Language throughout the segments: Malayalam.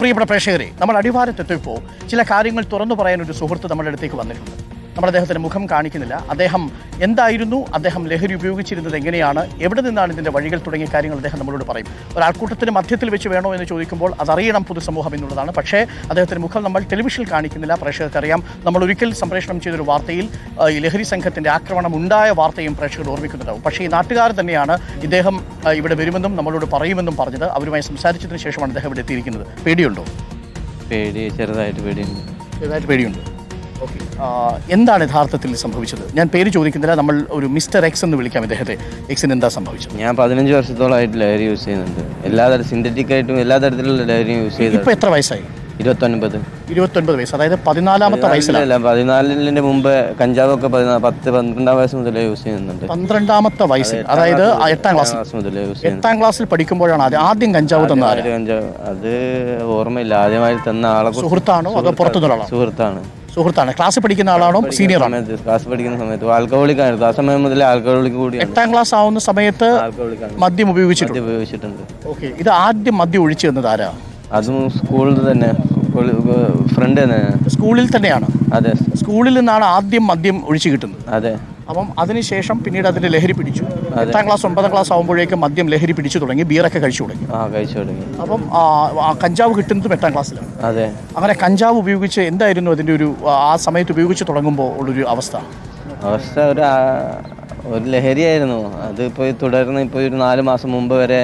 പ്രിയപ്പെട്ട പ്രേക്ഷകരെ, നമ്മൾ അടിവാരത്തെത്തിയപ്പോൾ ചില കാര്യങ്ങൾ തുറന്നു പറയാനൊരു സുഹൃത്ത് നമ്മുടെ അടുത്തേക്ക് വന്നിട്ടുണ്ട്. നമ്മൾ അദ്ദേഹത്തിൻ്റെ മുഖം കാണിക്കുന്നില്ല. അദ്ദേഹം എന്തായിരുന്നു, അദ്ദേഹം ലഹരി ഉപയോഗിച്ചിരുന്നത് എങ്ങനെയാണ്, എവിടെ നിന്നാണ് ഇതിൻ്റെ വഴികൾ തുടങ്ങിയ കാര്യങ്ങൾ അദ്ദേഹം നമ്മളോട് പറയും. ഒരാൾക്കൂട്ടത്തിന് മധ്യത്തിൽ വെച്ച് വേണോ എന്ന് ചോദിക്കുമ്പോൾ അതറിയണം പൊതുസമൂഹം എന്നുള്ളതാണ്. പക്ഷേ അദ്ദേഹത്തിൻ്റെ മുഖം നമ്മൾ ടെലിവിഷനിൽ കാണിക്കുന്നില്ല. പ്രേക്ഷകർക്കറിയാം, നമ്മൾ ഒരിക്കൽ സംപ്രേഷണം ചെയ്തൊരു വാർത്തയിൽ ഈ ലഹരി സംഘത്തിൻ്റെ ആക്രമണം ഉണ്ടായ വാർത്തയും പ്രേക്ഷകർ ഓർമ്മിക്കുന്നുണ്ടാവും. പക്ഷേ ഈ നാട്ടുകാർ തന്നെയാണ് ഇദ്ദേഹം ഇവിടെ വരുമെന്നും നമ്മളോട് പറയുമെന്നും പറഞ്ഞത്. അവരുമായി സംസാരിച്ചതിന് ശേഷമാണ് അദ്ദേഹം ഇവിടെ എത്തിയിരിക്കുന്നത്. പേടിയുണ്ടോ? ചെറുതായിട്ട് പേടിയുണ്ട്. ഓക്കെ, എന്താണ് യഥാർത്ഥത്തിൽ സംഭവിച്ചത്? ഞാൻ പേര് ചോദിക്കുന്നില്ല, നമ്മൾ ഒരു മിസ്റ്റർ എക്സ് എന്ന് വിളിക്കാം ഇദ്ദേഹത്തെ. എക്സിന് എന്താ സംഭവിച്ചത്? ഞാൻ 15 വർഷത്തോളമായിട്ട് ലഹരി യൂസ് ചെയ്യുന്നുണ്ട്. എല്ലാതരം സിന്തറ്റിക് ആയിട്ടും എല്ലാ തരത്തിലുള്ള ലഹരി യൂസ് ചെയ്തു. ഇപ്പോൾ എത്ര വയസ്സായി? 29 വയസ്സ്. അതായത് 14ാമത്തെ വയസ്സിലല്ല, 14 മുമ്പ് കഞ്ചാവൊക്കെ 10-12 വയസ്സ് മുതലേ യൂസ് ചെയ്യുന്നുണ്ട്. 12ാമത്തെ വയസ്സിൽ, അതായത് 8ാം ക്ലാസ് മുതലേ യൂസ് ചെയ്യുന്നു. 8ാം ക്ലാസ്സിൽ പഠിക്കുമ്പോഴാണ് ആദ്യം കഞ്ചാവ് തന്ന കഞ്ചാവ്. അത് ഓർമ്മയില്ല. ആദ്യമായി തന്ന ആളെ സുഹൃത്താണോ അതോ പുറത്തുനിന്നുള്ള സുഹൃത്താണ്? ക്ലാസ്സിൽ പഠിക്കുന്ന ആളാണോ സീനിയർ? ക്ലാസ് പഠിക്കുന്ന സമയത്ത് ആൽക്കഹോളിക് ആയിരുന്നു. ആ സമയം മുതലേ ആൽക്കഹോളിക് കൂടി. 8ാം ക്ലാസ് ആവുന്ന സമയത്ത് മദ്യം ഉപയോഗിച്ചിട്ടുണ്ട്. ഓക്കെ, ഇത് ആദ്യം മദ്യം ഒഴിച്ചു തന്നത് ആരാ? അതും സ്കൂളിൽ തന്നെ, ഫ്രണ്ട് തന്നെ. സ്കൂളിൽ തന്നെയാണ്? അതെ, സ്കൂളിൽ നിന്നാണ് ആദ്യം മദ്യം ഒഴിച്ചു കിട്ടുന്നത്. അതെ. അപ്പം അതിനുശേഷം പിന്നീട് അതിന്റെ ലഹരി പിടിച്ചു. 8ാം ക്ലാസ് 9ാം ക്ലാസ് ആകുമ്പോഴേക്കും മദ്യം ലഹരി പിടിച്ചു തുടങ്ങി, ബിയറൊക്കെ കഴിച്ചു തുടങ്ങി. അപ്പം കഞ്ചാവ് കിട്ടുന്നതും 8ാം ക്ലാസ്സിലാണ്. അതെ. അങ്ങനെ കഞ്ചാവ് ഉപയോഗിച്ച് എന്തായിരുന്നു അതിന്റെ ഒരു ആ സമയത്ത് ഉപയോഗിച്ച് തുടങ്ങുമ്പോൾ ഉള്ളൊരു അവസ്ഥ? ഒരു ലഹരിയായിരുന്നു. അത് ഇപ്പോൾ തുടർന്ന് ഇപ്പോൾ ഒരു 4 മാസം മുമ്പ് വരെ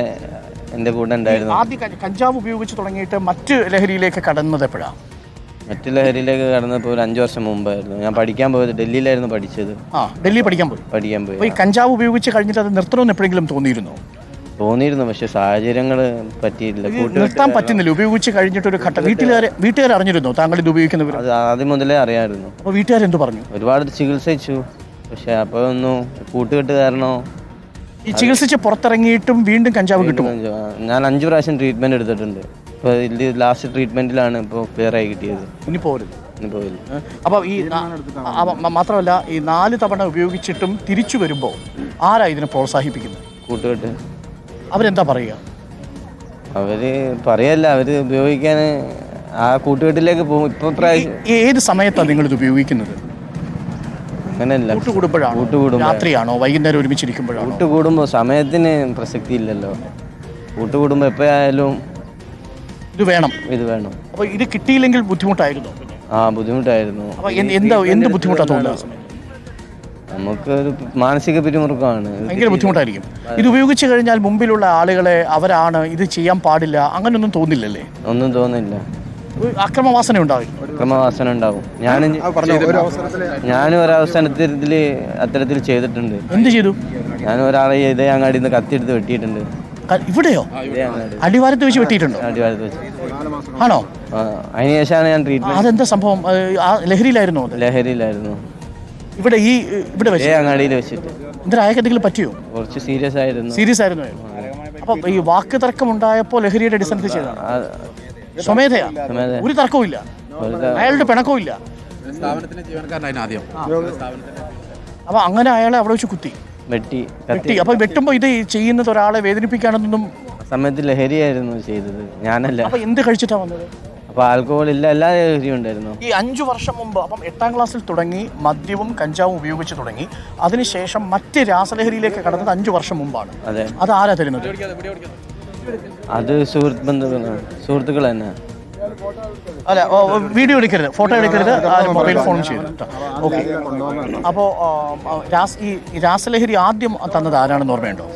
എൻ്റെ കൂടെ ഉണ്ടായിരുന്നു. ആദ്യം കഞ്ചാവ് ഉപയോഗിച്ച് തുടങ്ങിയിട്ട് മറ്റ് ലഹരിയിലേക്ക് കടന്നത് എപ്പോഴാണ്? മറ്റു ലഹരിയിലേക്ക് കടന്നപ്പോൾ ഒരു 5 വർഷം മുമ്പായിരുന്നു. ഞാൻ പഠിക്കാൻ പോയത് ഡൽഹിയിലായിരുന്നു പഠിച്ചത്. ഡൽഹി പഠിക്കാൻ പോയി. ഈ കഞ്ചാവ് ഉപയോഗിച്ച് കഴിഞ്ഞിട്ട് അത് നിർത്തണമെന്ന് എപ്പോഴെങ്കിലും തോന്നിയിരുന്നു? പക്ഷെ സാഹചര്യങ്ങൾ പറ്റിയില്ല. നിർത്താൻ പറ്റുന്നില്ല. ഉപയോഗിച്ച് കഴിഞ്ഞിട്ടൊരു ഘട്ടം വീട്ടുകാർ അറിഞ്ഞിരുന്നോ താങ്കൾ ഇത് ഉപയോഗിക്കുന്നവർ? അത് ആദ്യം മുതലേ അറിയാമായിരുന്നു. അപ്പോൾ വീട്ടുകാരെന്ത് പറഞ്ഞു? ഒരുപാട് ചികിത്സിച്ചു. പക്ഷെ അപ്പോൾ ഒന്നും കൂട്ടുകെട്ട് കാരണോ. ഈ ചികിത്സിച്ച് പുറത്തിറങ്ങിയിട്ടും വീണ്ടും കഞ്ചാവ് കിട്ടുമോ? ഞാൻ 5 പ്രാവശ്യം ട്രീറ്റ്മെന്റ് എടുത്തിട്ടുണ്ട്. ഇപ്പോൾ ലാസ്റ്റ് ട്രീറ്റ്മെന്റിലാണ് ഇപ്പോൾ ക്ലിയർ ആയി കിട്ടിയത്. ഇനി പോരുത്. അപ്പോൾ ഈ മാത്രമല്ല, ഈ 4 തവണ ഉപയോഗിച്ചിട്ടും തിരിച്ചു വരുമ്പോൾ ആരാ ഇതിനെ പ്രോത്സാഹിപ്പിക്കുന്നത്? കൂട്ടുകെട്ട്. അവരെന്താ പറയുക? അവര് പറയല്ല, അവര് ഉപയോഗിക്കാൻ ആ കൂട്ടുകെട്ടിലേക്ക് പോകും. ഇപ്പൊ ഏത് സമയത്താണ് നിങ്ങളിത് ഉപയോഗിക്കുന്നത്? അങ്ങനെയല്ല, രാത്രിയാണോ വൈകുന്നേരം ഒരുമിച്ചിരിക്കുമ്പോഴാണോ? കൂട്ടുകൂടുമ്പോൾ സമയത്തിന് പ്രസക്തി ഇല്ലല്ലോ. കൂട്ടുകൂടുമ്പോൾ എപ്പോഴായാലും ഇത് വേണം. അപ്പോൾ ഇത് കിട്ടിയില്ലെങ്കിൽ ബുദ്ധിമുട്ടായിരുന്നു? ബുദ്ധിമുട്ടായിരുന്നു. എന്ത് ബുദ്ധിമുട്ടാണ് തോന്നുന്നത്? നമുക്കൊരു മാനസിക പിരിമുറുക്കമാണ്. ഭയങ്കര ബുദ്ധിമുട്ടായിരിക്കും. ഇത് ഉപയോഗിച്ച് കഴിഞ്ഞാൽ മുമ്പിലുള്ള ആളുകളെ അവരാണ് ഇത് ചെയ്യാൻ പാടില്ല അങ്ങനെയൊന്നും തോന്നില്ലല്ലേ? ഒന്നും തോന്നില്ല. അക്രമവാസന ഉണ്ടാവും. ഞാനും ഒരവസരത്തിൽ അത്തരത്തിൽ ചെയ്തിട്ടുണ്ട്. എന്ത് ചെയ്തു? ഞാൻ ഒരാളെ ഇതേ അങ്ങാടിയിൽ നിന്ന് കത്തിയെടുത്ത് വെട്ടിയിട്ടുണ്ട്. ഇവിടെയോ? അടിവാരത്ത് വെച്ച് വെട്ടിയിട്ടുണ്ടോ? അടിവാരത്ത് വെച്ച്. ആണോ? അതിനുശേഷമാണ് ഞാൻ ട്രീറ്റ്മെന്റ്. അതെന്താ സംഭവം? ലഹരിയിലായിരുന്നു? ലഹരിയിലായിരുന്നു. ഇവിടെ വെച്ച് അങ്ങാടിയിൽ വെച്ചിട്ട്. എന്തിനായൊക്കെ എന്തെങ്കിലും പറ്റിയോ? കുറച്ച് സീരിയസ് ആയിരുന്നു. അപ്പൊ ഈ വാക്ക് തർക്കം ഉണ്ടായപ്പോൾ ലഹരിയുടെ അടിസ്ഥാനത്തിൽ ചെയ്തതാണ്? സ്വമേധയാ? ഒരു തർക്കവും ഇല്ല, അയാളുടെ പിണക്കവും ഇല്ല. അപ്പൊ അങ്ങനെ അയാളെ അവിടെ വെച്ച് വെട്ടി. അപ്പൊ വെട്ടുമ്പോ ഇത് ചെയ്യുന്നത് ഒരാളെ വേദനിപ്പിക്കാനൊന്നും സമയത്ത് ലഹരിയായിരുന്നു ചെയ്തത്, ഞാനല്ല. അപ്പൊ എന്ത് കഴിച്ചിട്ടാ വന്നത്? അപ്പൊ ആൽക്കഹോൾ ഇല്ല, എല്ലാ ലഹരിയും ഉണ്ടായിരുന്നു. ഈ 5 വർഷം മുമ്പ്, അപ്പം 8ാം ക്ലാസ്സിൽ തുടങ്ങി മദ്യവും കഞ്ചാവും ഉപയോഗിച്ച് തുടങ്ങി. അതിനുശേഷം മറ്റ് രാസലഹരിയിലേക്ക് കടന്നത് 5 വർഷം മുമ്പാണ്. അതെ. അത് ആരാ തരുന്നത്? അത് സുഹൃത്തുക്കൾ തന്നെ. അല്ല, വീഡിയോ എടുക്കരുത്, ഫോട്ടോ എടുക്കരുത്, മൊബൈൽ ഫോൺ ചെയ്തു. ഓക്കെ. അപ്പോൾ ഈ രാസലഹരി ആദ്യം തന്നത് ആരാണെന്ന് ഓർമ്മയുണ്ടോ?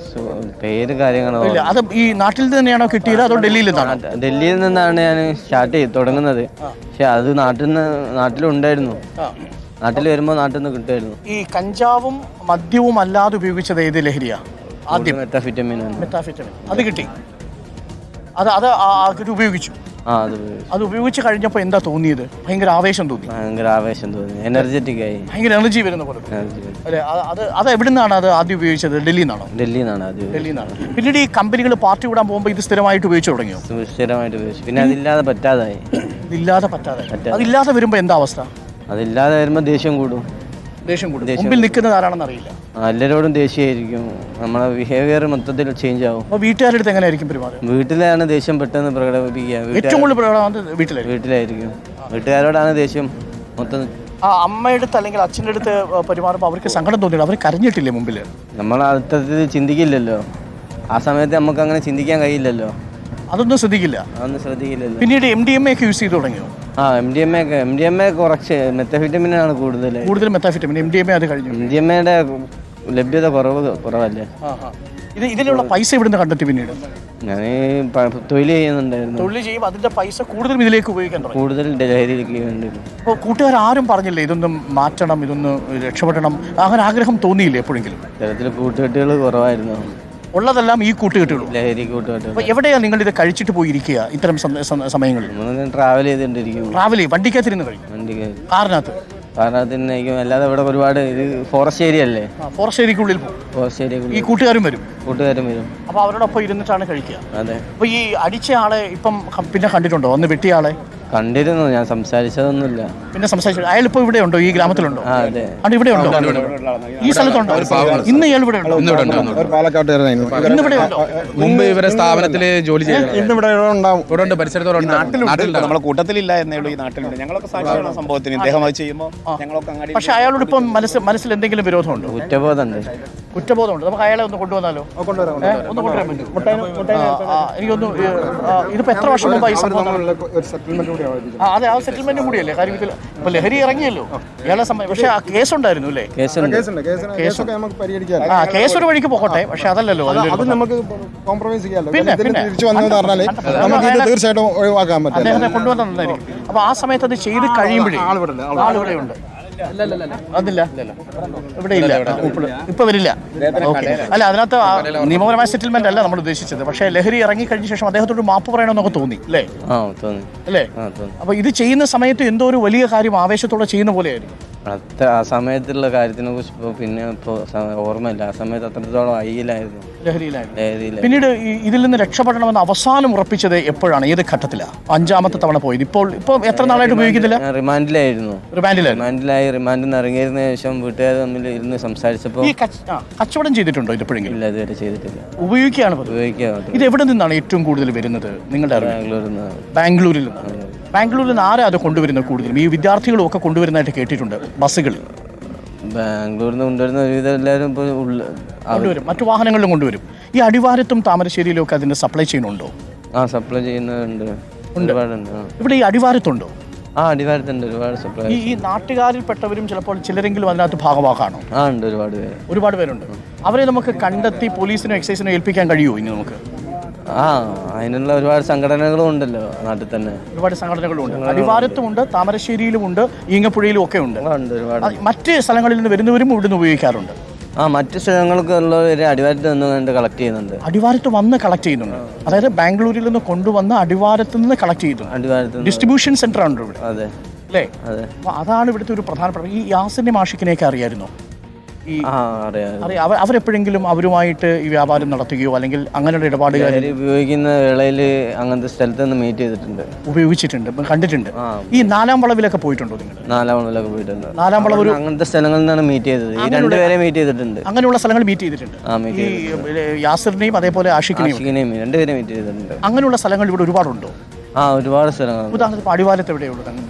പേര് കാര്യങ്ങളോ? ഇല്ല. അത് ഈ നാട്ടിൽ തന്നെയാണോ കിട്ടിയത് അതോ ഡൽഹിയിൽ നിന്നാണോ? ഡൽഹിയിൽ നിന്നാണ് ഞാൻ സ്റ്റാർട്ട് തുടങ്ങുന്നത്. പക്ഷെ അത് നാട്ടിലുണ്ടായിരുന്നു. നാട്ടിൽ വരുമ്പോൾ നാട്ടിൽ നിന്ന് കിട്ടുമായിരുന്നു. ഈ കഞ്ചാവും മദ്യവും അല്ലാതെ ഉപയോഗിച്ചത് ഏത് ലഹരിയാ? ആദ്യം മെത്താഫിറ്റമിൻ. അത് കിട്ടി. അത് ഉപയോഗിച്ചു. അത് ഉപയോഗിച്ച് കഴിഞ്ഞപ്പോൾ എന്താ തോന്നിയത്? ഭയങ്കര ആവേശം തോന്നി. എനർജറ്റിക് ആയി, ഭയങ്കര എനർജി വരുന്ന പോലെ അല്ലേ? അത് എവിടെ നിന്നാണ് അത് ആദ്യം ഉപയോഗിച്ചത്? ഡൽഹിയിൽ നിന്നാണ്. പിന്നീട് ഈ കമ്പനികൾ പാർട്ടി വിടാൻ പോകുമ്പോൾ ഇത് സ്ഥിരമായിട്ട് ഉപയോഗിച്ച് തുടങ്ങിയോ? സ്ഥിരമായിട്ട് ഉപയോഗിച്ചു. പിന്നെ അതില്ലാതെ പറ്റാതായി. അതില്ലാതെ വരുമ്പോൾ എന്താ അവസ്ഥ? അതില്ലാതെ വരുമ്പോൾ ദേഷ്യം കൂടും. ദേഷ്യം കൂടും. മുമ്പിൽ നിൽക്കുന്നത് ആരാണെന്ന് അറിയില്ല. എല്ലാവരോടും ദേഷ്യമായിരിക്കും. നമ്മളെ ബിഹേവിയർ മൊത്തത്തിൽ ചേഞ്ച് ആവും. അപ്പോൾ വീട്ടുകാരുടെ അടുത്ത് എങ്ങനെയായിരിക്കും പെരുമാറുക? വീട്ടിലാണ് ദേഷ്യം പെട്ടെന്ന് പ്രകടിപ്പിക്കുക. ഏറ്റവും കൂടുതൽ പ്രകടനം വീട്ടിലായിരിക്കും. വീട്ടുകാരോടാണ് ദേഷ്യം മൊത്തം. ആ അമ്മയുടെ അടുത്ത് അല്ലെങ്കിൽ അച്ഛൻ്റെ അടുത്ത് പെരുമാറുമ്പോൾ അവർക്ക് സങ്കടം തോന്നിയില്ല, അവർ കരഞ്ഞിട്ടില്ലേ മുമ്പിൽ? നമ്മൾ അർത്ഥത്തിൽ ചിന്തിക്കില്ലല്ലോ. ആ സമയത്ത് നമുക്ക് അങ്ങനെ ചിന്തിക്കാൻ കഴിയില്ലല്ലോ. അതൊന്നും ശ്രദ്ധിക്കില്ല. പിന്നീട് MDMA ഒക്കെ യൂസ് ചെയ്ത് തുടങ്ങിയോ? MDMA കുറച്ച് മെത്തഫിറ്റമിനാണ് കൂടുതൽ മെത്താഫിറ്റമിൻ. MDMA അത് കഴിഞ്ഞു. MDMAയുടെ ലഭ്യത കുറവല്ലേ. ഇതിനുള്ള പൈസ ഇവിടുന്ന് കണ്ടെത്തി. പിന്നീട് ഞാൻ തൊഴിൽ ചെയ്യുന്നുണ്ടായിരുന്നു. തൊഴിൽ ചെയ്യും, അതിന്റെ പൈസ കൂടുതലും ഇതിലേക്ക് ഉപയോഗിക്കാൻ തുടങ്ങി. കൂടുതൽ ലഹരിയിലേക്ക് വേണ്ടി. അപ്പോൾ കൂട്ടുകാർ ആരും പറഞ്ഞില്ലേ ഇതൊന്നും മാറ്റണം, ഇതൊന്ന് രക്ഷപ്പെടണം, അങ്ങനെ ആഗ്രഹം തോന്നിയില്ലേ എപ്പോഴെങ്കിലും? തരത്തിൽ കൂട്ടുകെട്ടുകൾ കുറവായിരുന്നു. ഉള്ളതെല്ലാം ഈ കൂട്ടുകെട്ടുകളും ലഹരി കൂട്ടുകെട്ടുകൾ. അപ്പോൾ എവിടെയാണ് നിങ്ങൾ ഇത് കഴിച്ചിട്ട് പോയിരിക്കുക ഇത്തരം സമയങ്ങളിൽ? ട്രാവൽ ചെയ്തിട്ടിരിക്കും. ട്രാവൽ വണ്ടിക്കകത്തിരുന്ന് കഴിയും? കാറിനകത്ത് അല്ലാതെ ഇവിടെ ഒരുപാട് ഇത് ഫോറസ്റ്റ് ഏരിയ അല്ലേ. ഫോറസ്റ്റ് ഏരിയക്കുള്ളിൽ പോകും. ഫോറസ്റ്റ് ഏരിയ ഈ കൂട്ടുകാരും വരും. അപ്പോൾ അവരോടൊപ്പം ഇരുന്നിട്ടാണ് കഴിക്കുക. അതെ. അപ്പോൾ ഈ അടിച്ച ആളെ ഇപ്പം പിന്നെ കണ്ടിട്ടുണ്ടോ? അന്ന് വെട്ടിയ ആളെ കണ്ടിരുന്നു. ഞാൻ സംസാരിച്ചതൊന്നുമില്ല. പിന്നെ സംസാരിച്ചു. അയാൾ ഇപ്പോൾ ഇവിടെ ഉണ്ടോ? ഈ ഗ്രാമത്തിലുണ്ടോ? അതെ. അത് ഇവിടെ ഉണ്ടോ? ഈ സ്ഥലത്തുണ്ടോ? ഇന്ന് ഇയാൾ ഇവിടെ ഉണ്ടോ? മുമ്പ് ഇവരെ സ്ഥാപനത്തിൽ ജോലി ചെയ്യുന്നുണ്ട്. പരിസരത്തോടെ നമ്മളെ കൂട്ടത്തിലില്ല എന്നേ ഉള്ളൂ. ഈ നാട്ടിലുണ്ട്. ഞങ്ങളൊക്കെ സാക്ഷിയാണ് സംഭവത്തിന്. ഇദ്ദേഹം അത് ചെയ്യുമ്പോൾ ഞങ്ങളൊക്കെ അങ്ങാടി. പക്ഷെ അയാളോട് ഇപ്പം മനസ്സിൽ എന്തെങ്കിലും വിരോധമുണ്ടോ? കുറ്റബോധമുണ്ട്. നമുക്ക് അയാളെ ഒന്ന് കൊണ്ടുവന്നാലോ? ഒന്ന് കൊണ്ടുവരാൻ പറ്റും. എനിക്കൊന്ന് ഇതിപ്പോ എത്ര വർഷം മുമ്പായി സംഭവം? അതെ, ആ സെറ്റിൽമെന്റും കൂടിയല്ലേ കാര്യത്തിൽ. ഇപ്പൊ ലഹരി ഇറങ്ങിയല്ലോ ഇയാളെ സമയം. പക്ഷെ ആ കേസുണ്ടായിരുന്നു അല്ലേ? കേസൊരു വഴിക്ക് പോകട്ടെ. പക്ഷെ അതല്ലല്ലോ, പിന്നെ തീർച്ചയായിട്ടും ഒഴിവാക്കാൻ പറ്റും. അദ്ദേഹത്തെ കൊണ്ടുവന്നിട്ടുണ്ടായിരിക്കും. അപ്പൊ ആ സമയത്ത് അത് ചെയ്ത് കഴിയുമ്പോഴേ ആളിവിടെ ഉണ്ട്. അതില്ല, ഇവിടെ ഇല്ല, ഇപ്പൊ വരില്ല. അല്ല, അതിനകത്ത് നിയമപരമായ സെറ്റിൽമെന്റ് അല്ല നമ്മൾ ഉദ്ദേശിച്ചത്. പക്ഷേ ലഹരി ഇറങ്ങി കഴിഞ്ഞ ശേഷം അദ്ദേഹത്തോട് മാപ്പ് പറയണമെന്നൊക്കെ തോന്നി അല്ലേ? അല്ലേ? അപ്പൊ ഇത് ചെയ്യുന്ന സമയത്ത് എന്തോ ഒരു വലിയ കാര്യം ആവേശത്തോടെ ചെയ്യുന്ന പോലെയായിരുന്നു. ആ സമയത്തുള്ള കാര്യത്തിനെ കുറിച്ച് പിന്നെ ഓർമ്മയില്ല. ആ സമയത്ത് അത്രത്തോളം അയ്യിലായിരുന്നു, ലഹരിയിലായിരുന്നു. പിന്നീട് ഇതിൽ നിന്ന് രക്ഷപ്പെടണമെന്ന് അവസാനം ഉറപ്പിച്ചത് എപ്പോഴാണ്? ഏത് ഘട്ടത്തിലാണ് 5ാമത്തെ തവണ പോയത്? ഇപ്പോൾ എത്ര നാളായിട്ട് ഉപയോഗിക്കുന്നില്ല? റിമാൻഡിലായിരുന്നു. റിമാൻഡിൽ നിന്ന് ഇറങ്ങിയതിനു ശേഷം വീട്ടുകാർ തമ്മിൽ ഇരുന്ന് സംസാരിച്ചപ്പോൾ. ഈ കച്ചവടം ചെയ്തിട്ടുണ്ടോ ഇതെപ്പോഴെങ്കിലും? ഇല്ല, ഇതുവരെ ചെയ്തിട്ടില്ല. ഉപയോഗിക്കുക. ഇത് എവിടെ നിന്നാണ് ഏറ്റവും കൂടുതൽ വരുന്നത്? നിങ്ങളുടെ ബാംഗ്ലൂരിൽ നിന്ന് ആരാ അത് കൊണ്ടുവരുന്നത് കൂടുതലും? ഈ വിദ്യാർത്ഥികളും ഒക്കെ കൊണ്ടുവരുന്നതായിട്ട് കേട്ടിട്ടുണ്ട് ബസ്സുകളിൽ. ബാംഗ്ലൂരിൽ നിന്ന് കൊണ്ടുവരുന്ന ഒരുവിധം എല്ലാവരും കൊണ്ടുവരും. മറ്റു വാഹനങ്ങളിലും കൊണ്ടുവരും. ഈ അടിവാരത്തും താമരശ്ശേരിയിലും ഒക്കെ അതിന്റെ സപ്ലൈ ചെയ്യുന്നുണ്ടോ? സപ്ലൈ ചെയ്യുന്നുണ്ട്, ഒരുപാടുണ്ട്. ഇവിടെ ഈ അടിവാരത്തുണ്ടോ? അടിവാരത്തുണ്ട് ഒരുപാട് സപ്ലൈ. ഈ നാട്ടുകാരിൽപ്പെട്ടവരും ചിലപ്പോൾ ചിലരെങ്കിലും അതിനകത്ത് ഭാഗമാക്കാണോ? ഉണ്ട്, ഒരുപാട് പേരുണ്ട്. അവരെ നമുക്ക് കണ്ടെത്തി പോലീസിനോ എക്സൈസിനോ ഏൽപ്പിക്കാൻ കഴിയുമോ ഇനി നമുക്ക്? അതിനുള്ള ഒരുപാട് സംഘടനകളും ഉണ്ടല്ലോ നാട്ടിൽ തന്നെ. ഒരുപാട് സംഘടനകളും ഉണ്ട്. അടിവാരത്തുമുണ്ട്, താമരശ്ശേരിയിലുമുണ്ട്, ഈങ്ങപ്പുഴയിലും ഒക്കെ ഉണ്ട്. മറ്റ് സ്ഥലങ്ങളിൽ നിന്ന് വരുന്നവരും ഇവിടുന്ന് ഉപയോഗിക്കാറുണ്ട്. മറ്റ് സ്ഥലങ്ങൾക്ക് ഉള്ളവർ അടിവാരത്ത് നിന്ന് കളക്ട് ചെയ്യുന്നുണ്ട്. അടിവാരത്ത് വന്ന് കളക്ട് ചെയ്യുന്നുണ്ട്. അതായത് ബാംഗ്ലൂരിൽ നിന്ന് കൊണ്ടുവന്ന് അടിവാരത്ത് നിന്ന് കളക്ട് ചെയ്യുന്നു. ഡിസ്ട്രിബ്യൂഷൻ സെന്റർ ആണ് ഇവിടെ. അതെ അല്ലേ? അതാണ് ഇവിടുത്തെ ഒരു പ്രധാനപ്പെട്ട. ഈ യാസിന്റെ മാഷിക്കിനെയൊക്കെ അറിയായിരുന്നോ? അവരെപ്പോഴെങ്കിലും അവരുമായിട്ട് ഈ വ്യാപാരം നടത്തുകയോ അല്ലെങ്കിൽ അങ്ങനെയുള്ള ഇടപാടുകൾ ഉപയോഗിക്കുന്ന വേളയിൽ അങ്ങനത്തെ സ്ഥലത്ത് നിന്ന് മീറ്റ് ചെയ്തിട്ടുണ്ട്, ഉപയോഗിച്ചിട്ടുണ്ട്, കണ്ടിട്ടുണ്ട്. ഈ 4-ാം വളവിലൊക്കെ പോയിട്ടുണ്ടോ നിങ്ങൾ? 4-ാം വളവിലൊക്കെ പോയിട്ടുണ്ട്. 4-ാം വളവ് അങ്ങനത്തെ സ്ഥലങ്ങളിൽ നിന്നാണ് മീറ്റ് ചെയ്തത്. ഈ രണ്ടുപേരെ മീറ്റ് ചെയ്തിട്ടുണ്ട്. അങ്ങനെയുള്ള സ്ഥലങ്ങൾ മീറ്റ് ചെയ്തിട്ടുണ്ട്. ഈ യാസിറിനെയും അതേപോലെ ആഷിഖിനെയും രണ്ടുപേരെ മീറ്റ് ചെയ്തിട്ടുണ്ട്. അങ്ങനെയുള്ള സ്ഥലങ്ങൾ ഇവിടെ ഒരുപാടുണ്ടോ? ഒരുപാട് സ്ഥലങ്ങൾ. ഉദാഹരണത്തിന് അടിവാരത്ത് എവിടെയുള്ളൂ?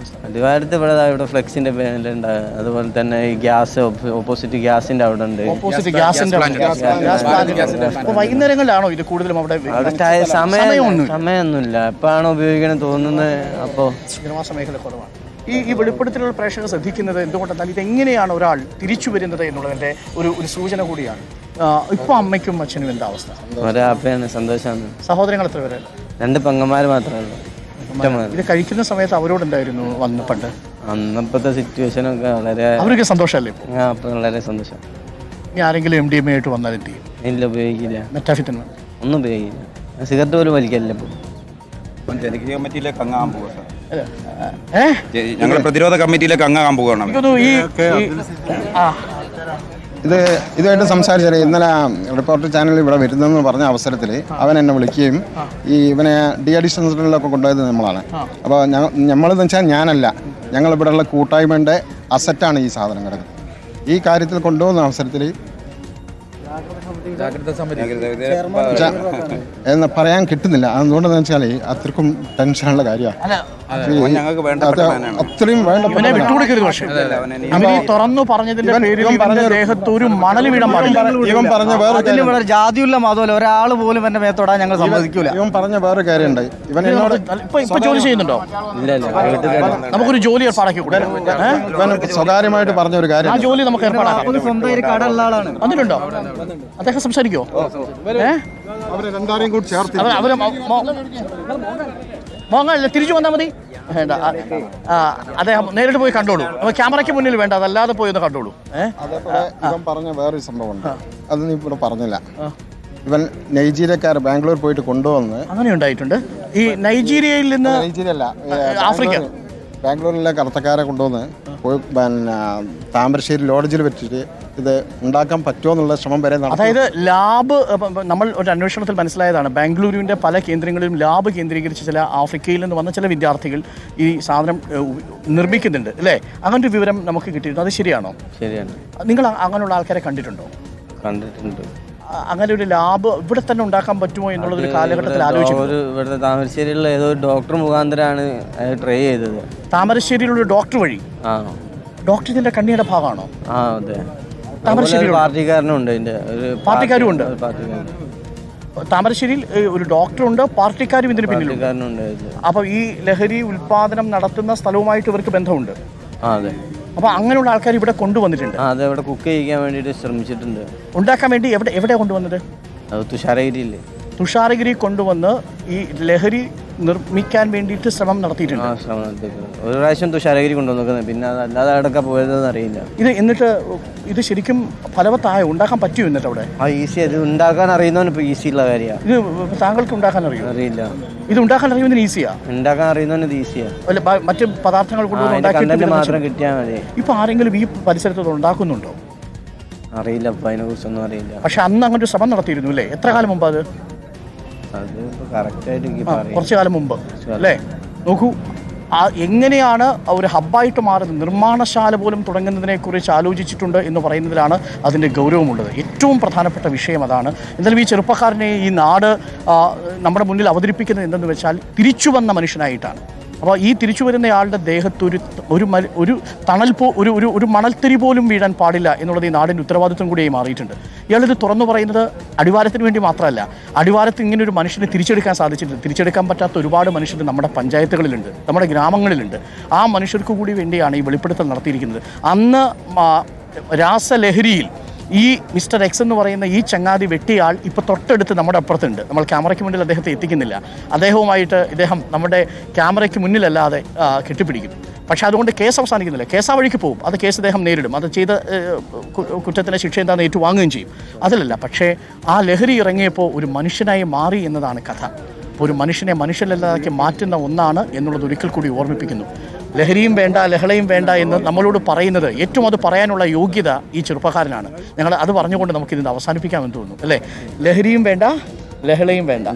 അടിവാരത്ത് ഇവിടെ ഫ്ലെക്സിന്റെ പേരിലുണ്ട്. അതുപോലെ തന്നെ ഈ ഗ്യാസ് ഓപ്പോസിറ്റ് ഗ്യാസിന്റെ അവിടെ ഉണ്ട്. വൈകുന്നേരങ്ങളിലാണോ ഇത് കൂടുതലും അവിടെ? സമയമൊന്നുമില്ല, എപ്പോഴാണോ ഉപയോഗിക്കണം തോന്നുന്നത് അപ്പോൾ. സിനിമാ മേഖല കുറവാണ്. ഈ വെളിപ്പെടുത്തലുള്ള പ്രേക്ഷകർ ശ്രദ്ധിക്കുന്നത് എന്തുകൊണ്ടെന്നാൽ ഇതെങ്ങനെയാണ് ഒരാൾ തിരിച്ചു വരുന്നത് എന്നുള്ളതിന്റെ ഒരു സൂചന കൂടിയാണ്. ഇപ്പൊ അമ്മയ്ക്കും അച്ഛനും എന്താ അവസ്ഥ? ഒരാപ്പയാണ്, സന്തോഷമാണ്. സഹോദരങ്ങൾ എത്ര പേര്? 2 പെങ്ങന്മാർ മാത്രമേ ഉള്ളൂ. ഇത് കഴിക്കുന്ന സമയത്ത് അവരോടുണ്ടായിരുന്നു വന്ന് പണ്ട്? അന്നപ്പോഴത്തെ സിറ്റുവേഷനൊക്കെ വളരെ അവർക്ക് സന്തോഷമല്ലേ? വളരെ സന്തോഷം. ഇനി ആരെങ്കിലും MDMA ആയിട്ട് വന്നാൽ എന്ത് ചെയ്യും? ഇല്ല, ഉപയോഗിക്കില്ല. മെറ്റാഫിറ്റമിൻ ഒന്നും ഉപയോഗിക്കില്ല. സിഗരറ്റ് പോലും വലിക്കില്ല. ഇപ്പോൾ ജനകീയ കമ്മിറ്റിയിലേക്ക് അങ്ങാൻ പോവുക. ഞങ്ങൾ പ്രതിരോധ കമ്മിറ്റിയിലേക്ക് അങ്ങാൻ പോവുകയാണ്. ഇതുമായിട്ട് സംസാരിച്ചാൽ ഇന്നലെ റിപ്പോർട്ടർ ചാനലിൽ ഇവിടെ വരുന്നതെന്ന് പറഞ്ഞ അവസരത്തിൽ അവൻ എന്നെ വിളിക്കുകയും ഇവനെ ഡി അഡിക്ഷൻ സെന്ററിലൊക്കെ കൊണ്ടുപോയത് നമ്മളാണ്. അപ്പോൾ നമ്മളെന്ന് വെച്ചാൽ ഞാനല്ല, ഞങ്ങളിവിടെയുള്ള കൂട്ടായ്മയുടെ അസറ്റാണ് ഈ സാധനം കിടക്കുന്നത്. ഈ കാര്യത്തിൽ കൊണ്ടുപോകുന്ന അവസരത്തിൽ എന്ന് പറയാൻ കിട്ടുന്നില്ല. അതുകൊണ്ടെന്ന് വെച്ചാൽ അത്രക്കും ടെൻഷനുള്ള കാര്യമാണ്. അത്രയും ഇവനെ വിട്ടുകൊടുക്കരുത്. പക്ഷേ ഇവൻ ഈ തുറന്നു പറഞ്ഞതിന്റെ പേരിൽ ഇവന്റെ ദേഹത്ത് ഒരു മണൽ വീഴാൻ പാടില്ല. ഇവൻ പറഞ്ഞ വേറെ ജാതിയുള്ള മതമല്ല, ഒരാൾ പോലും എന്റെ മേത്തോടാൻ ഞങ്ങൾ സമ്മതിക്കൂല. ഇവൻ പറഞ്ഞ വേറെ കാര്യമുണ്ടായി. ഇവൻ എന്നോട് ഇപ്പൊ ജോലി ചെയ്യുന്നുണ്ടോ? നമുക്കൊരു ജോലി ഏർപ്പാടാക്കി കൂടെ. ഇവൻ സ്വകാര്യമായിട്ട് പറഞ്ഞ ഒരു കാര്യം, ആ ജോലി നമുക്ക് ഏർപ്പാടാക്കാം. സ്വന്തം ഒരു കടയുള്ള ആളാണ്. വന്നിട്ടുണ്ടോ അദ്ദേഹം? സംസാരിക്കോ? അവരെ രണ്ടാരെയും കൂടി ചേർത്ത് അവര് മോങ്ങല്ല, തിരിച്ചു വന്നാൽ മതി. വേണ്ട, അദ്ദേഹം നേരിട്ട് പോയി കണ്ടോളൂ. ക്യാമറയ്ക്ക് മുന്നിൽ വേണ്ട, അതല്ലാതെ പോയി ഒന്ന് കണ്ടോളൂ. അതേപോലെ ഇവൻ പറഞ്ഞ വേറൊരു സംഭവമുണ്ട്, അത് നീ ഇവിടെ പറഞ്ഞില്ല. ഇവൻ നൈജീരിയക്കാർ ബാംഗ്ലൂർ പോയിട്ട് കൊണ്ടുവന്ന് അങ്ങനെ ഉണ്ടായിട്ടുണ്ട്. ഈ നൈജീരിയയിൽ നിന്ന്, നൈജീരിയ അല്ല, ആഫ്രിക്ക, ബാംഗ്ലൂരിലെ കടത്തക്കാരെ കൊണ്ടുവന്ന് പിന്നെ താമരശ്ശേരി ലോഡ്ജിൽ വെച്ചിട്ട് ഇത് ഉണ്ടാക്കാൻ പറ്റുമോ എന്നുള്ള ശ്രമം വരെ നടത്തി. അതായത് ലാബ്, നമ്മൾ ഒരു അന്വേഷണത്തിൽ മനസ്സിലായതാണ്, ബാംഗ്ലൂരുവിൻ്റെ പല കേന്ദ്രങ്ങളിലും ലാബ് കേന്ദ്രീകരിച്ച് ചില ആഫ്രിക്കയിൽ നിന്ന് വന്ന ചില വിദ്യാർത്ഥികൾ ഈ സാധനം നിർമ്മിക്കുന്നുണ്ട് അല്ലേ? അങ്ങനൊരു വിവരം നമുക്ക് കിട്ടിയിട്ടുണ്ട്. അത് ശരിയാണോ? ശരിയാണ്. നിങ്ങൾ അങ്ങനെയുള്ള ആൾക്കാരെ കണ്ടിട്ടുണ്ടോ? കണ്ടിട്ടുണ്ട്. അങ്ങനെ ഒരു ലാബ് ഇവിടെ തന്നെ ഉണ്ടാക്കാൻ പറ്റുമോ എന്നുള്ളൊരു കാലഘട്ടത്തിൽ ആലോചിച്ചു. ഇവിടുത്തെ താമരശ്ശേരിയിലുള്ള ഏതോ ഒരു ഡോക്ടർ മുഖാന്തരമാണ് ട്രൈ ചെയ്തത്. താമരശ്ശേരിയിലുള്ള ഡോക്ടർ വഴി? ആ. ഡോക്ടർ ഇതിന്റെ കണ്ണിയുടെ ഭാഗമാണോ? ആ, അതെ. താമരശ്ശേരി പാർട്ടിക്കാരനുണ്ട്, ഇതിന്റെ ഒരു പാർട്ടിക്കാരും ഉണ്ട്. പാർട്ടിക്കാരൻ താമരശ്ശേരിയിൽ ഒരു ഡോക്ടറുണ്ട്, പാർട്ടിക്കാരും ഇതിന് പിന്നിലുണ്ട്. അപ്പൊ ഈ ലഹരി ഉൽപാദനം നടത്തുന്ന സ്ഥലവുമായിട്ട് ഇവർക്ക് ബന്ധമുണ്ട്. അതെ. അപ്പൊ അങ്ങനെയുള്ള ആൾക്കാർ ഇവിടെ കൊണ്ടുവന്നിട്ടുണ്ട്. അതെ, ഇവിടെ കുക്ക് ചെയ്യിക്കാൻ വേണ്ടിയിട്ട് ശ്രമിച്ചിട്ടുണ്ട്. ഉണ്ടാക്കാൻ വേണ്ടി എവിടെ കൊണ്ടുവന്നത്? അത് തുഷാരഗിരിയില്ലേ? തുഷാരഗിരി കൊണ്ടുവന്ന് ഈ ലഹരി നിർമ്മിക്കാൻ വേണ്ടിയിട്ട് ശ്രമം നടത്തിയിട്ടുണ്ട്. ഒരു പ്രാവശ്യം തുഷാരഗിരി കൊണ്ടുവന്നിരിക്കുന്നത്, പിന്നെ അതല്ലാതെ അവിടെയൊക്കെ പോയതെന്ന് അറിയില്ല. എന്നിട്ട് ഇത് ശരിക്കും ഫലവത്തായോ? ഉണ്ടാക്കാൻ പറ്റുമോ എന്നിട്ട് അവിടെ? ഈസി, അത് ഉണ്ടാക്കാൻ അറിയുന്നവന് ഇപ്പൊ ഈസി ഉള്ള കാര്യമാണ്. ഇത് താങ്കൾക്ക് ഉണ്ടാക്കാൻ അറിയോ? അറിയില്ല. ഇത് ഉണ്ടാക്കാൻ അറിയുന്നതിന് ഈസിയാ? ഉണ്ടാക്കാൻ അറിയുന്നവന് ഇത് ഈസിയാ. മറ്റു പദാർത്ഥങ്ങൾ കൊണ്ടുവന്ന് മാത്രം കിട്ടിയാൽ മതി. ഇപ്പൊ ആരെങ്കിലും ഈ പരിസരത്ത് ഉണ്ടാക്കുന്നുണ്ടോ? അറിയില്ല, അപ്പൊ അതിനെ കുറിച്ചൊന്നും അറിയില്ല. പക്ഷെ അന്ന് അങ്ങനെ ഒരു ശ്രമം നടത്തിയിരുന്നു അല്ലേ? എത്ര കാലം മുമ്പ്? അത് കുറച്ചു കാലം മുമ്പ് അല്ലേ? നോക്കൂ, എങ്ങനെയാണ് ഒരു ഹബ്ബായിട്ട് മാറുന്നത്. നിർമ്മാണശാല പോലും തുടങ്ങുന്നതിനെ കുറിച്ച് ആലോചിച്ചിട്ടുണ്ട് എന്ന് പറയുന്നതിലാണ് അതിൻ്റെ ഗൗരവമുള്ളത്. ഏറ്റവും പ്രധാനപ്പെട്ട വിഷയം അതാണ്. എന്തായാലും ഈ ചെറുപ്പക്കാരനെ ഈ നാട് നമ്മുടെ മുന്നിൽ അവതരിപ്പിക്കുന്നത് എന്തെന്ന് വെച്ചാൽ തിരിച്ചു വന്ന മനുഷ്യനായിട്ടാണ്. അപ്പോൾ ഈ തിരിച്ചു വരുന്നയാളുടെ ദേഹത്ത് ഒരു ഒരു മണൽത്തിരി പോലും വീഴാൻ പാടില്ല എന്നുള്ളത് ഈ നാടിൻ്റെ ഉത്തരവാദിത്വം കൂടിയായി മാറിയിട്ടുണ്ട്. ഇയാളിത് തുറന്നു പറയുന്നത് അടിവാരത്തിന് വേണ്ടി മാത്രമല്ല, അടിവാരത്ത് ഇങ്ങനെ ഒരു മനുഷ്യനെ തിരിച്ചെടുക്കാൻ സാധിച്ചിട്ടുണ്ട്. തിരിച്ചെടുക്കാൻ പറ്റാത്ത ഒരുപാട് മനുഷ്യർ നമ്മുടെ പഞ്ചായത്തുകളിലുണ്ട്, നമ്മുടെ ഗ്രാമങ്ങളിലുണ്ട്. ആ മനുഷ്യർക്ക് കൂടി വേണ്ടിയാണ് ഈ വെളിപ്പെടുത്തൽ നടത്തിയിരിക്കുന്നത്. അന്ന് രാസലഹരിയിൽ ഈ മിസ്റ്റർ എക്സ് എന്ന് പറയുന്ന ഈ ചങ്ങാതി വെട്ടിയാൾ ഇപ്പോൾ തൊട്ടടുത്ത് നമ്മുടെ അപ്പുറത്തുണ്ട്. നമ്മൾ ക്യാമറയ്ക്ക് മുന്നിൽ അദ്ദേഹത്തെ എത്തിക്കുന്നില്ല. അദ്ദേഹവുമായിട്ട് ഇദ്ദേഹം നമ്മുടെ ക്യാമറയ്ക്ക് മുന്നിലല്ലാതെ കെട്ടിപ്പിടിക്കും. പക്ഷേ അതുകൊണ്ട് കേസ് അവസാനിക്കുന്നില്ല. കേസ് ആ വഴിക്ക് പോകും. അത് കേസ് അദ്ദേഹം നേരിടും. അത് ചെയ്ത കുറ്റത്തിൻ്റെ ശിക്ഷ എന്താണെന്ന് ഏറ്റുവാങ്ങുകയും ചെയ്യും. അതിലല്ല, പക്ഷേ ആ ലഹരി ഇറങ്ങിയപ്പോൾ ഒരു മനുഷ്യനായി മാറി എന്നതാണ് കഥ. ഒരു മനുഷ്യനെ മനുഷ്യനല്ലാതാക്കി മാറ്റുന്ന ഒന്നാണ് എന്നുള്ളത് ഒരിക്കൽ കൂടി ഓർമ്മിപ്പിക്കുന്നു. ലഹരിയും വേണ്ട, ലഹളയും വേണ്ട എന്ന് നമ്മളോട് പറയുന്നത്, ഏറ്റവും അത് പറയാനുള്ള യോഗ്യത ഈ ചെറുപ്പക്കാരനാണ്. ഞങ്ങൾ അത് പറഞ്ഞുകൊണ്ട് നമുക്കിതിന് അവസാനിപ്പിക്കാമെന്ന് തോന്നുന്നു അല്ലേ? ലഹരിയും വേണ്ട, ലഹളയും വേണ്ട.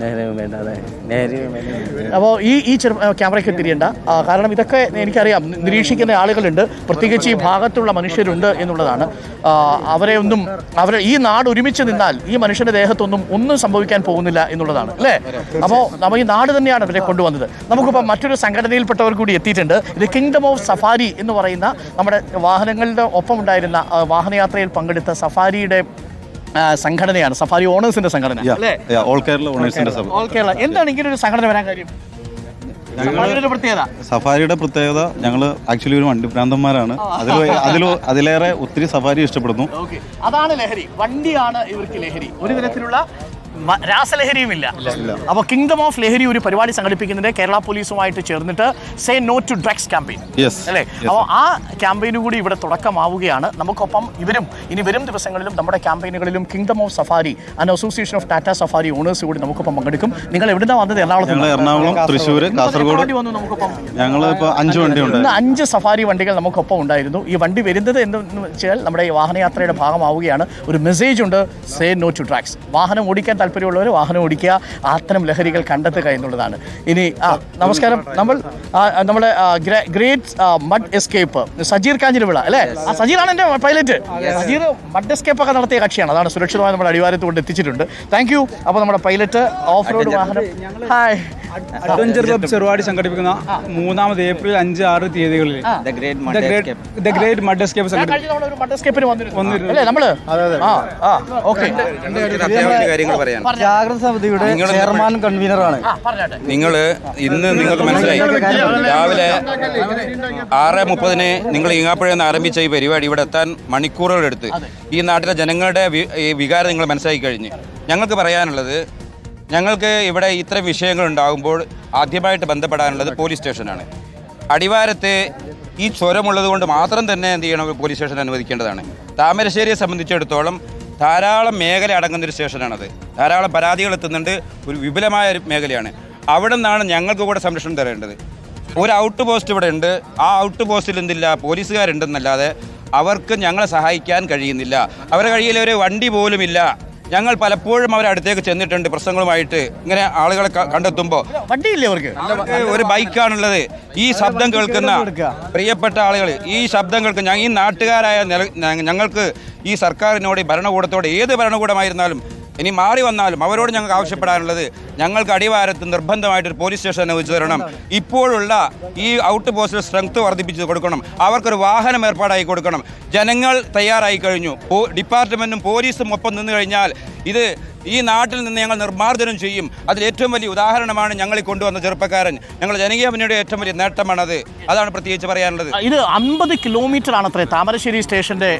അപ്പോൾ ഈ ക്യാമറയ്ക്ക് തിരിയണ്ട. കാരണം ഇതൊക്കെ എനിക്കറിയാം, നിരീക്ഷിക്കുന്ന ആളുകളുണ്ട്, പ്രത്യേകിച്ച് ഈ ഭാഗത്തുള്ള മനുഷ്യരുണ്ട് എന്നുള്ളതാണ്. ഈ നാട് ഒരുമിച്ച് നിന്നാൽ ഈ മനുഷ്യൻ്റെ ഒന്നും സംഭവിക്കാൻ പോകുന്നില്ല എന്നുള്ളതാണ് അല്ലേ? അപ്പോൾ നമ്മൾ ഈ നാട് തന്നെയാണ് ഇവരെ കൊണ്ടുവന്നത്. നമുക്കിപ്പോൾ മറ്റൊരു സംഘടനയിൽപ്പെട്ടവർ കൂടി എത്തിയിട്ടുണ്ട്. ഇത് കിങ്ഡം ഓഫ് സഫാരി എന്ന് പറയുന്ന നമ്മുടെ വാഹനങ്ങളുടെ ഒപ്പം ഉണ്ടായിരുന്ന വാഹനയാത്രയിൽ പങ്കെടുത്ത സഫാരിയുടെ സംഘടനയാണ്, സഫാരി ഓണേഴ്സിന്റെ സംഘടന അല്ലേ? ഓൾ കേരള ഓണേഴ്സിന്റെ സഭ. ഓൾ കേരള. എന്താണ് ഇങ്ങനെ ഒരു സംഘടന വരാൻ കാര്യം? സഫാരിയുടെ പ്രത്യേകത, ഞങ്ങൾ ആക്ച്വലി ഒരു വണ്ടി ഭ്രാന്തന്മാരാണ്. അതിലേറെ ഒത്തിരി സഫാരി ഇഷ്ടപ്പെടുന്നു. അതാണ് ലഹരി, വണ്ടിയാണ് ഇവർക്ക് ലഹരി. ഒരു തരത്തിലുള്ള രാസലഹരിയുമില്ല. അപ്പോൾ കിങ്ഡം ഓഫ് ലഹരി ഒരു പരിപാടി സംഘടിപ്പിക്കുന്നുണ്ട് കേരള പോലീസുമായിട്ട് ചേർന്നിട്ട്, say no to drugs campaign അല്ലേ? അപ്പോൾ ആ ക്യാമ്പയിനും കൂടി ഇവിടെ തുടക്കമാവുകയാണ്. നമുക്കൊപ്പം ഇനി വരും ദിവസങ്ങളിലും നമ്മുടെ ക്യാമ്പയിനുകളിലും kingdom of safari and association of Tata safari owners കൂടി നമുക്കൊപ്പം പങ്കെടുക്കും. നിങ്ങൾ എവിടുന്നാണ് വന്നത്? എറണാകുളം, തൃശ്ശൂർ, കാസർഗോഡ്. ഞങ്ങൾ ഇപ്പോൾ 5 വണ്ടിയുണ്ട്. 5 സഫാരി വണ്ടികൾ നമുക്കൊപ്പം ഉണ്ടായിരുന്നു. ഈ വണ്ടി വരുന്നത് എന്തെന്ന് വെച്ചാൽ നമ്മുടെ ഈ വാഹനയാത്രയുടെ ഭാഗമാവുകയാണ്. ഒരു മെസ്സേജ് ഉണ്ട്, സേ നോ ടു ഡ്രഗ്സ്. വാഹനം ഓടിക്കാൻ താല്പര്യമുള്ളവർ വാഹനം ഓടിക്കുക, അത്തരം ലഹരികൾ കണ്ടെത്തുക എന്നുള്ളതാണ്. ഇനി നമസ്കാരം. നമ്മുടെ great mud escape Sajeer Kanjiravila അല്ലേ? സജീറാണ് എൻ്റെ പൈലറ്റ്. സജീർ മഡ് എസ്കേപ്പ് ഒക്കെ നടത്തിയ കക്ഷിയാണ്. അതാണ് സുരക്ഷിതമായി നമ്മുടെ അടിവാരത്ത് കൊണ്ട് എത്തിച്ചിട്ടുണ്ട്. Thank you. അപ്പോൾ നമ്മുടെ പൈലറ്റ് ഓഫ് റോഡ് വാഹനം. ഹായ്. അഡ്വഞ്ചർ ക്ലബ് ചെറുവാടി സംഘടിപ്പിക്കുന്ന 3 ഏപ്രിൽ 5, 6 തീയതികളിൽ ദ ഗ്രേറ്റ് മഡ് എസ്കേപ്പ് ജാഗ്രത സമിതിയുടെ ചെയർമാൻ കൺവീനറാണ്. നിങ്ങൾ ഇന്ന് നിങ്ങൾക്ക് മനസ്സിലായി, രാവിലെ 6:30 നിങ്ങൾ ഈങ്ങാപ്പുഴയിൽ നിന്ന് ആരംഭിച്ച ഈ പരിപാടി ഇവിടെ എത്താൻ മണിക്കൂറുകളെടുത്ത് ഈ നാട്ടിലെ ജനങ്ങളുടെ ഈ വികാരം നിങ്ങൾ മനസ്സിലാക്കി കഴിഞ്ഞ്. ഞങ്ങൾക്ക് പറയാനുള്ളത്, ഞങ്ങൾക്ക് ഇവിടെ ഇത്തരം വിഷയങ്ങൾ ഉണ്ടാകുമ്പോൾ ആദ്യമായിട്ട് ബന്ധപ്പെടാനുള്ളത് പോലീസ് സ്റ്റേഷനാണ്. അടിവാരത്ത് ഈ ചുരമുള്ളത് കൊണ്ട് മാത്രം തന്നെ എന്ത് ചെയ്യണം, പോലീസ് സ്റ്റേഷൻ അനുവദിക്കേണ്ടതാണ്. താമരശ്ശേരിയെ സംബന്ധിച്ചിടത്തോളം ധാരാളം മേഖല അടങ്ങുന്നൊരു സ്റ്റേഷനാണത്. ധാരാളം പരാതികൾ എത്തുന്നുണ്ട്. ഒരു വിപുലമായ ഒരു മേഖലയാണ്. അവിടെ നിന്നാണ് ഞങ്ങൾക്ക് കൂടെ സംരക്ഷണം തരേണ്ടത്. ഒരു ഔട്ട് പോസ്റ്റ് ഇവിടെ ഉണ്ട്. ആ ഔട്ട് പോസ്റ്റിൽ എന്തില്ല, പോലീസുകാരുണ്ടെന്നല്ലാതെ അവർക്ക് ഞങ്ങളെ സഹായിക്കാൻ കഴിയുന്നില്ല. അവരുടെ കയ്യിൽ ഒരു വണ്ടി പോലുമില്ല. ഞങ്ങൾ പലപ്പോഴും അവരുടെ അടുത്തേക്ക് ചെന്നിട്ടുണ്ട് പ്രശ്നങ്ങളുമായിട്ട്. ഇങ്ങനെ ആളുകളെ കണ്ടെത്തുമ്പോൾ വണ്ടിയില്ലേ അവർക്ക്? ഒരു ബൈക്കാണുള്ളത്. ഈ ശബ്ദം കേൾക്കുന്ന പ്രിയപ്പെട്ട ആളുകൾ, ഈ ശബ്ദം കേൾക്കുന്ന ഈ നാട്ടുകാരായ ഞങ്ങൾക്ക് ഈ സർക്കാരിനോട്, ഈ ഭരണകൂടത്തോട്, ഏത് ഭരണകൂടമായിരുന്നാലും ഇനി മാറി വന്നാലും അവരോട് ഞങ്ങൾക്ക് ആവശ്യപ്പെടാനുള്ളത്, ഞങ്ങൾക്ക് അടിവാരത്ത് നിർബന്ധമായിട്ടൊരു പോലീസ് സ്റ്റേഷൻ അനുവദിച്ചു തരണം. ഇപ്പോഴുള്ള ഈ ഔട്ട് പോസ്റ്റിൽ സ്ട്രെങ്ത് വർദ്ധിപ്പിച്ച് കൊടുക്കണം. അവർക്കൊരു വാഹനം ഏർപ്പാടായി കൊടുക്കണം. ജനങ്ങൾ തയ്യാറായി കഴിഞ്ഞു. ഡിപ്പാർട്ട്മെൻറ്റും പോലീസും ഒപ്പം നിന്ന് കഴിഞ്ഞാൽ ഇത് ഈ നാട്ടിൽ നിന്ന് ഞങ്ങൾ നിർമ്മാർജ്ജനം ചെയ്യും. അതിൽ ഏറ്റവും വലിയ ഉദാഹരണമാണ് ഞങ്ങൾ കൊണ്ടുവന്ന ചെറുപ്പക്കാരൻ. ഞങ്ങൾ ജനകീയ മുന്നണിയുടെ ഏറ്റവും വലിയ നേട്ടമാണത്. അതാണ് പ്രത്യേകിച്ച് പറയാനുള്ളത്. ഇത് 50 കിലോമീറ്റർ ആണ് അത്രേ താമരശ്ശേരി സ്റ്റേഷന്റെ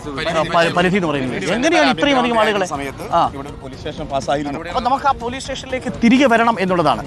പരിധി എന്ന് പറയുന്നത്. എങ്ങനെയാണ് ഇത്രയും അധികം ആളുകളെ? അപ്പോൾ നമുക്ക് ആ പോലീസ് സ്റ്റേഷനിലേക്ക് തിരികെ വരണം എന്നുള്ളതാണ്.